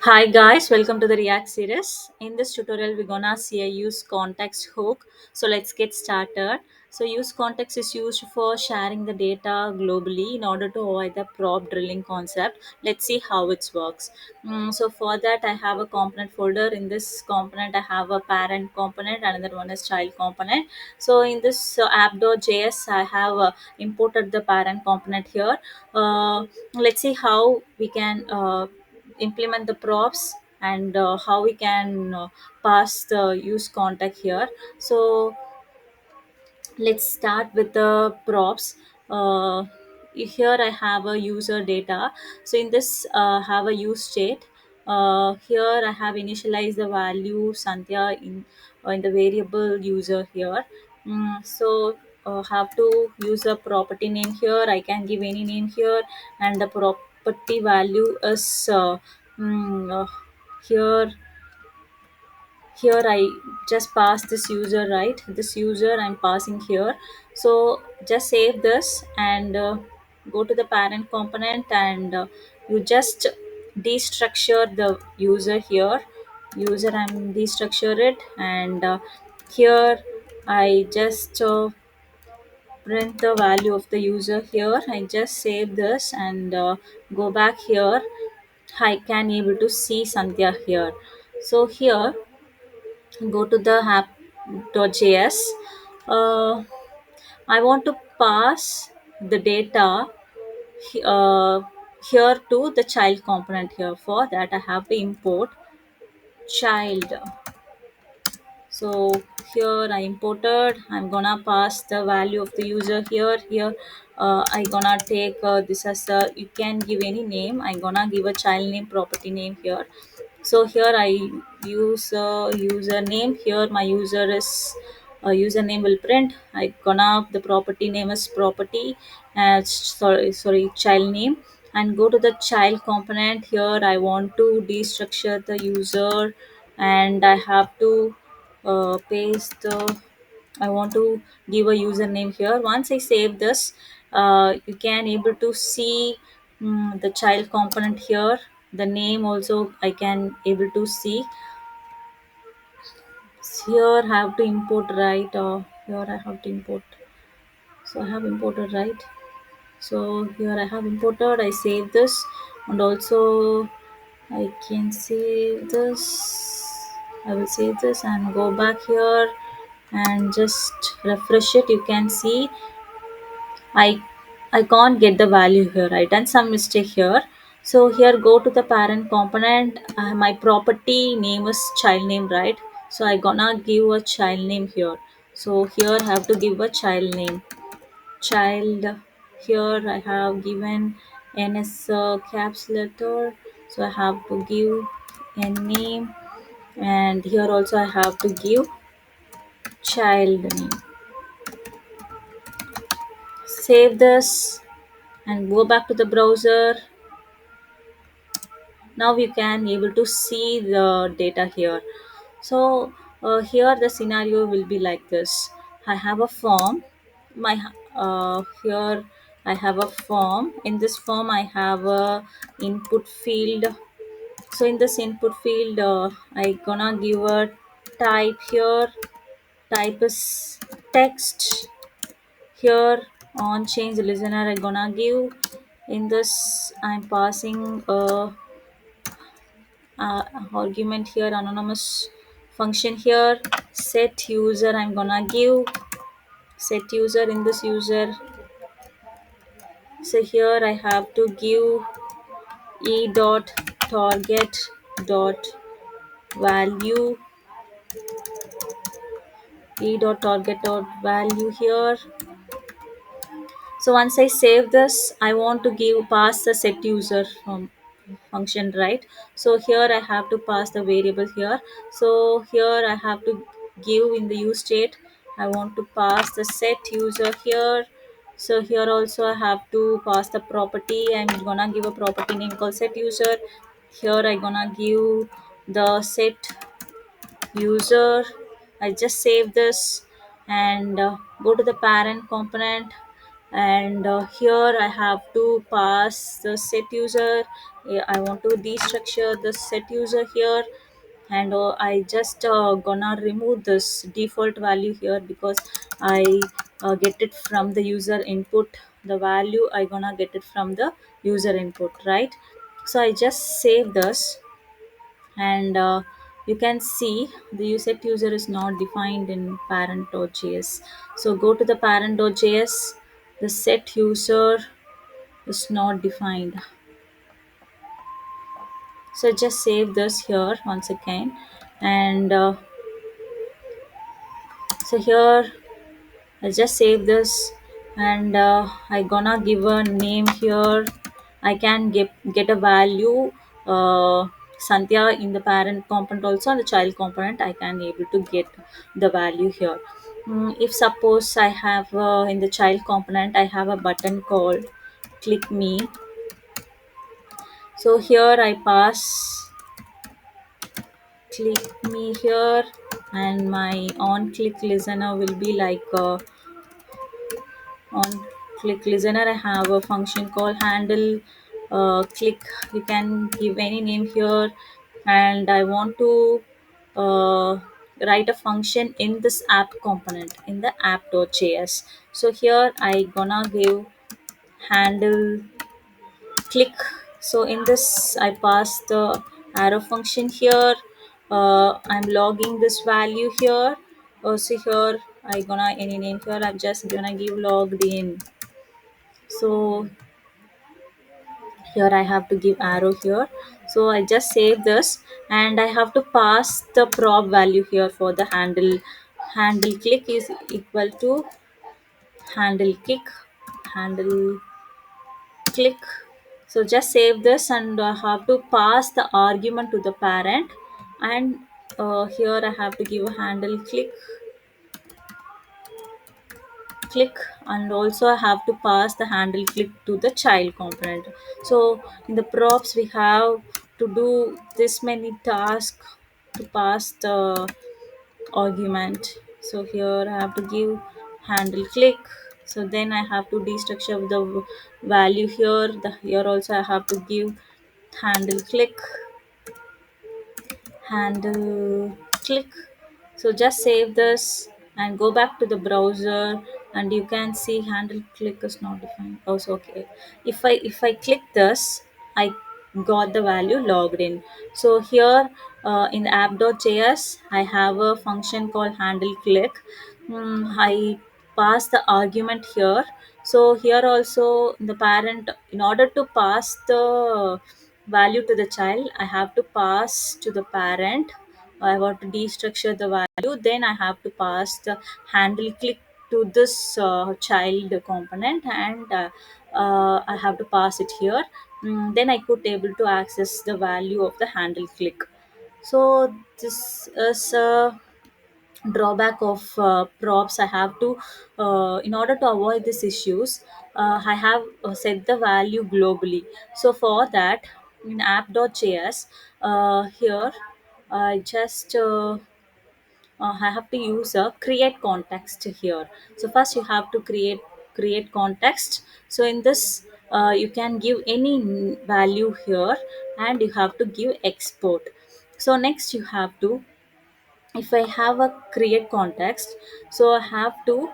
Hi guys, welcome to the React series. In this tutorial, we're gonna see a use context hook. So let's get started. So use context is used for sharing the data globally in order to avoid the prop drilling concept. Let's see how it works. So for that, I have a component folder. In this component, I have a parent component. Another one is child component. So in this app.js, I have imported the parent component here. Let's see how we can implement the props and how we can pass the use contact here. So let's start with the props. Here I have a user data. So in this have a use state. Here I have initialized the value Sandhya in the variable user here. So have to use a property name here. I can give any name here, and the property value is mm, uh, here I just pass this user, right? This user I'm passing here. So just save this and go to the parent component, and you just destructure the user here. User I'm destructure it, and here I just print the value of the user here. I just save this and go back here. I can able to see Sandhya here. So here go to the app.js. uh, I want to pass the data uh, here to the child component. Here for that I have to import child. So here I imported. I'm gonna pass the value of the user here. I gonna take this as a, you can give any name. I'm gonna give a child name property name here. So here I use a username. Here my user is username will print. I gonna the property name is property, sorry child name, and go to the child component. Here I want to destructure the user, and I have to paste the, I want to give a username here. Once I save this, you can able to see the child component here. The name also I can able to see. Here have to import, right? Here I have to import. So I have imported, right? So here I have imported. I save this, and also I can save this. I will save this and go back here and just refresh it. You can see I I can't get the value here. I done some mistake here. So here go to the parent component. My property name is child name, right? So I gonna give a child name here. So here I have to give a child name. Child. Here I have given n as a caps letter. So I have to give a name, and here also I have to give child name. Save this and go back to the browser. Now you can able to see the data here. So here the scenario will be like this. I have a form. My here I have a form. In this form I have a input field. So in this input field I gonna give a type here. Type is text. Here on change listener I gonna give. In this I'm passing a argument here, anonymous function here. Set user I'm gonna give. Set user. In this user, so here I have to give e dot target dot value. E dot target dot value here. So once I save this, I want to give pass the set user function, right? So here I have to pass the variable here. So here I have to give in the use state, I want to pass the set user here. So here also I have to pass the property. I'm gonna give a property name called set user. Here I gonna give the set user. I just save this and go to the parent component. and here I have to pass the set user. I want to destructure the set user here, and I just gonna remove this default value here because I get it from the user input. The value I gonna get it from the user input, right? So I just save this, and you can see the set user is not defined in parent.js. So go to the parent.js, the set user is not defined. So just save this here once again, and so here I just save this, and I gonna give a name here. I can get a value Sandhya in the parent component, also on the child component I can able to get the value here. If suppose I have in the child component I have a button called click me. So here I pass click me here, and my on click listener will be like on click listener I have a function called handle click. You can give any name here, and I want to uh, write a function in this app component in the app.js. So here I gonna give handle click. So in this I pass the arrow function here. I'm logging this value here. So here I gonna any name here, I'm just gonna give logged in. So here I have to give arrow here. So I just save this, and I have to pass the prop value here for the handle. Handle click is equal to handle kick, handle click. So just save this, and I have to pass the argument to the parent, and here I have to give a handle click, and also I have to pass the handle click to the child component. So in the props we have to do this many tasks to pass the argument. So here I have to give handle click. So then I have to destructure the value here. Here also I have to give handle click, handle click. So just save this and go back to the browser, and you can see handle click is not defined also. Okay, if I click this, I got the value logged in. So here in app.js I have a function called handle click. I pass the argument here. So here also the parent, in order to pass the value to the child, I have to pass to the parent. I want to destructure the value, then I have to pass the handle click to this child component, and I have to pass it here. Then I could able to access the value of the handle click. So this is a drawback of props. I have to in order to avoid these issues, I have set the value globally. So for that, in app.js, here I just I have to use a create context here. So first you have to create context. So in this you can give any value here, and you have to give export. So next you have to, if I have a create context, so I have to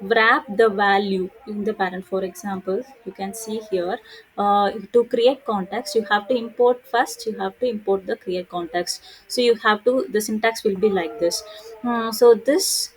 wrap the value in the parent. For example, you can see here, to create context, you have to import first. You have to import the create context. So you have to, the syntax will be like this. So this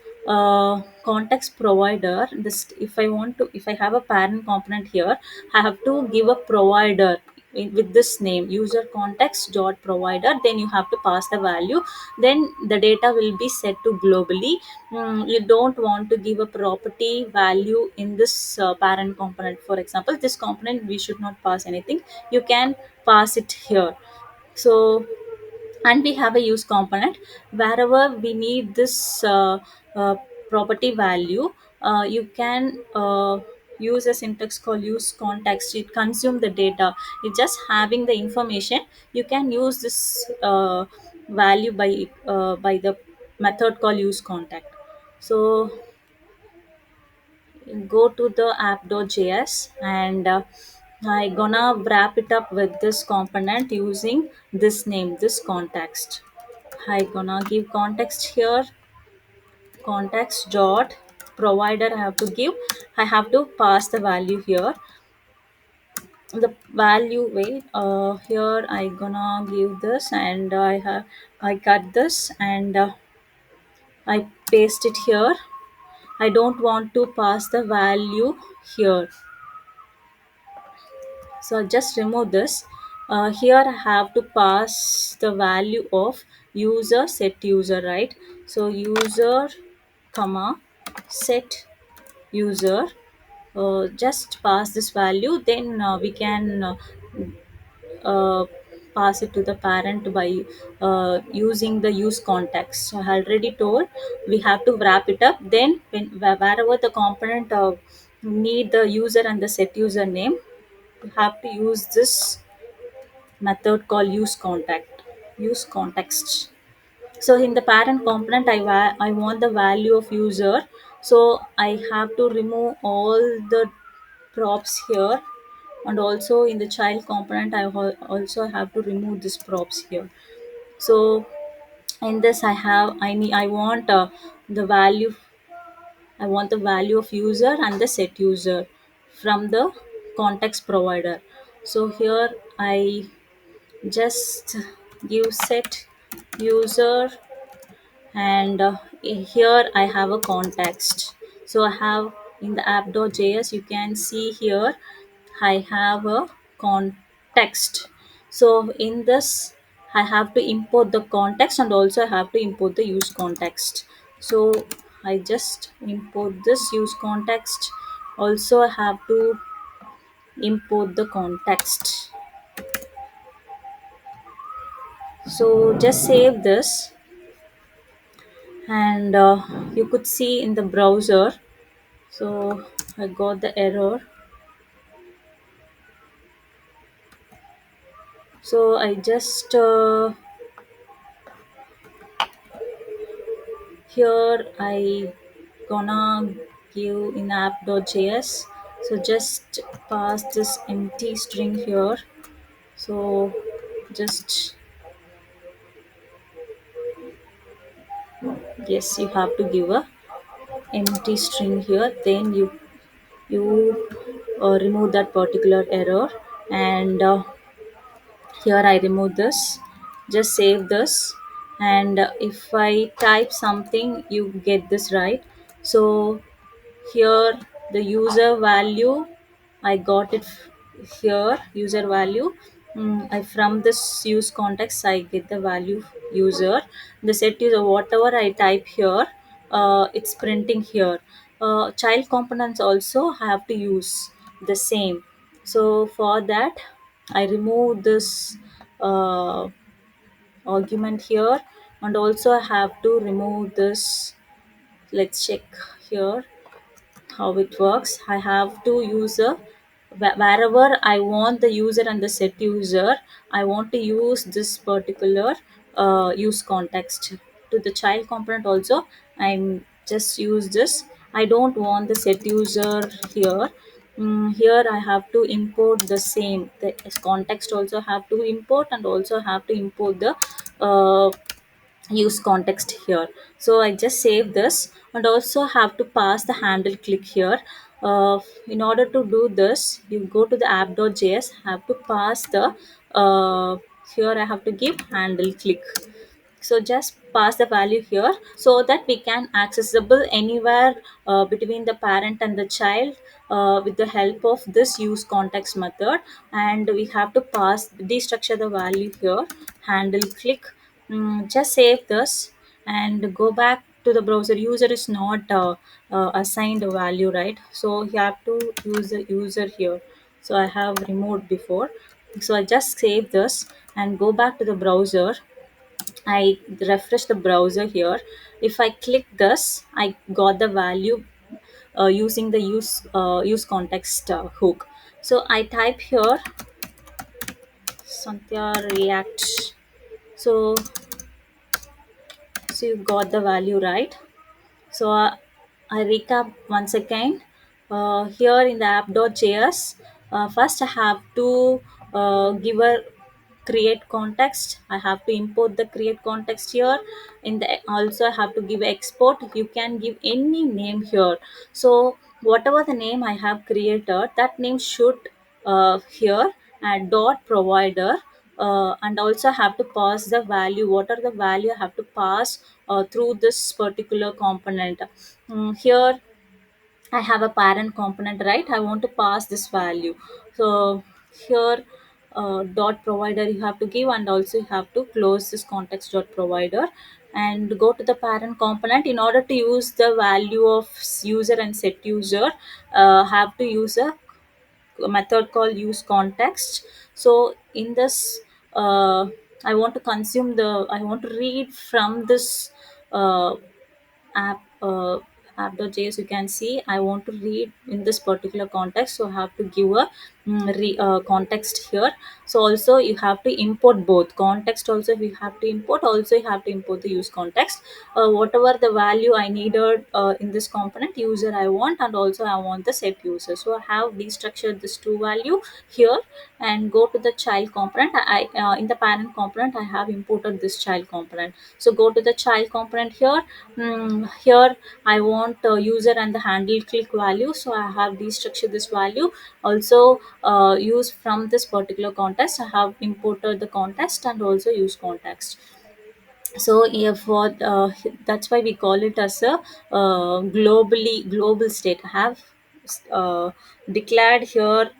context provider, this, if I want to, if I have a parent component here, I have to give a provider with this name user context dot provider. Then you have to pass the value, then the data will be set to globally. You don't want to give a property value in this parent component. For example, this component we should not pass anything, you can pass it here. So, and we have a use component. Wherever we need this property value, you can use a syntax called use context. It consume the data, it just having the information. You can use this value by the method called use contact. So go to the app.js, and I gonna wrap it up with this component using this name, this context. I gonna give context here, context dot provider. I have to give, I have to pass the value here, the value. Wait, here I gonna give this, and I cut this, and I paste it here. I don't want to pass the value here, so I just remove this. Here I have to pass the value of user, set user, right? So user comma set user, just pass this value, then we can uh, pass it to the parent by using the use context. So I already told we have to wrap it up. Then wherever the component need the user and the set user name, you have to use this method called use context. So in the parent component, I want the value of user, so I have to remove all the props here, and also in the child component also have to remove this props here. So in this I want the value, I want the value of user and the set user from the context provider. So here I just give set user, and here I have a context. So I have in the app.js, you can see here I have a context. So in this I have to import the context, and also I have to import the use context. So I just import this use context, also I have to import the context. So just save this, and you could see in the browser. So I got the error. So I just here I gonna give in app.js. So just pass this empty string here. So just, yes, you have to give a empty string here. Then you remove that particular error, and here I remove this. Just save this, and if I type something, you get this right. So here the user value, I got it here, user value. I from this use context I get the value user. The set user, whatever I type here, it's printing here. Child components also have to use the same. So for that I remove this uh, argument here, and also I have to remove this. Let's check here how it works. I have to use a wherever I want the user and the set user, I want to use this particular use context. To the child component also, I'm just use this. I don't want the set user here. Here I have to import the same. The context also have to import, and also have to import the uh, use context here. So I just save this, and also have to pass the handle click here. In order to do this, you go to the app.js, have to pass the here I have to give handle click. So just pass the value here, so that we can accessible anywhere between the parent and the child with the help of this use context method. And we have to pass destructure the value here, handle click. Just save this and go back to the browser. User is not assigned a value, right? So you have to use the user here. So I have removed before. So I just save this and go back to the browser. I refresh the browser here. If I click this, I got the value using the use context hook. So I type here Santhya React. So so you got the value right. So I recap once again. Here in the app.js, first I have to give a create context. I have to import the create context here. In the also I have to give export. You can give any name here. So whatever the name I have created, that name should here and dot provider, and also have to pass the value. What are the value I have to pass through this particular component. Here I have a parent component, right? I want to pass this value. So here, dot provider you have to give, and also you have to close this context dot provider and go to the parent component. In order to use the value of user and set user, have to use a method called use context. So in this, I want to consume the, I want to read from this uh, app app.js. You can see I want to read in this particular context, so I have to give a context here. So also you have to import both context, also you have to import, also you have to import the use context. Whatever the value I needed in this component, user I want, and also I want the set user. So I have destructured this two value here, and go to the child component. I In the parent component I have imported this child component. So go to the child component here. Here I want user and the handle click value, so I have destructured this value. Also use from this particular context, I have imported the context and also use context. So yeah, for that's why we call it as a global state. I have uh, declared here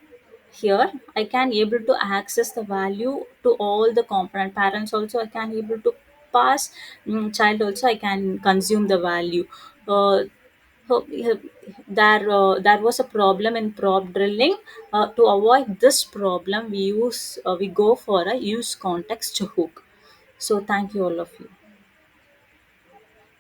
I can able to access the value to all the component. Parents also I can able to pass. Child also I can consume the value. Uh, so, there was a problem in prop drilling. To avoid this problem, we go for a use context hook. So thank you all of you.